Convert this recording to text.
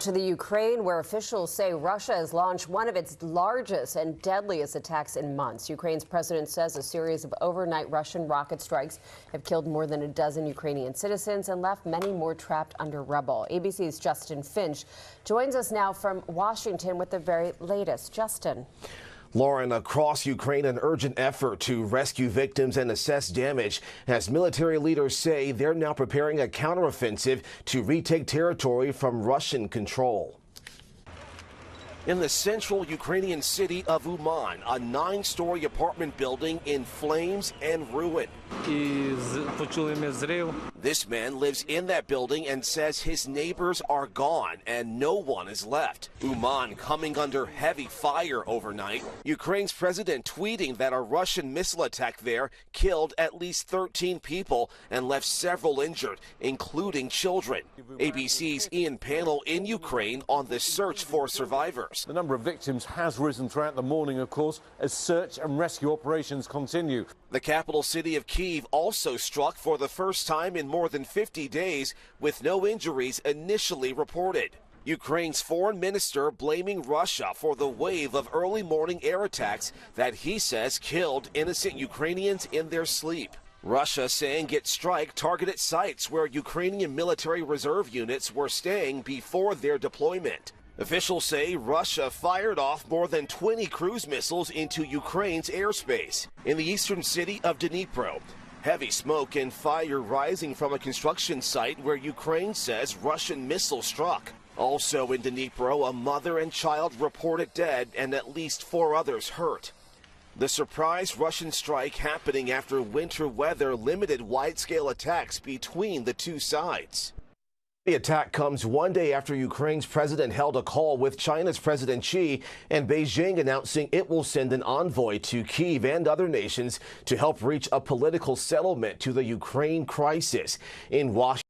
To the Ukraine, where officials say Russia has launched one of its largest and deadliest attacks in months. Ukraine's president says a series of overnight Russian rocket strikes have killed more than a dozen Ukrainian citizens and left many more trapped under rubble. ABC's Justin Finch joins us now from Washington with the very latest. Justin. Lauren, across Ukraine, an urgent effort to rescue victims and assess damage as military leaders say they're now preparing a counteroffensive to retake territory from Russian control. In the central Ukrainian city of Uman, a 9-story apartment building in flames and ruin. This man lives in that building and says his neighbors are gone and no one is left. Uman coming under heavy fire overnight. Ukraine's president tweeting that a Russian missile attack there killed at least 13 people and left several injured, including children. ABC's Ian Panel in Ukraine on the search for survivors. The number of victims has risen throughout the morning, of course, as search and rescue operations continue. The capital city of Kyiv also struck for the first time in more than 50 days, with no injuries initially reported. Ukraine's foreign minister blaming Russia for the wave of early morning air attacks that he says killed innocent Ukrainians in their sleep. Russia saying its strike targeted sites where Ukrainian military reserve units were staying before their deployment. Officials say Russia fired off more than 20 cruise missiles into Ukraine's airspace. In the eastern city of Dnipro, heavy smoke and fire rising from a construction site where Ukraine says Russian missiles struck. Also in Dnipro, a mother and child reported dead and at least 4 others hurt. The surprise Russian strike happening after winter weather limited wide-scale attacks between the two sides. The attack comes one day after Ukraine's president held a call with China's President Xi and Beijing announcing it will send an envoy to Kyiv and other nations to help reach a political settlement to the Ukraine crisis. In Washington,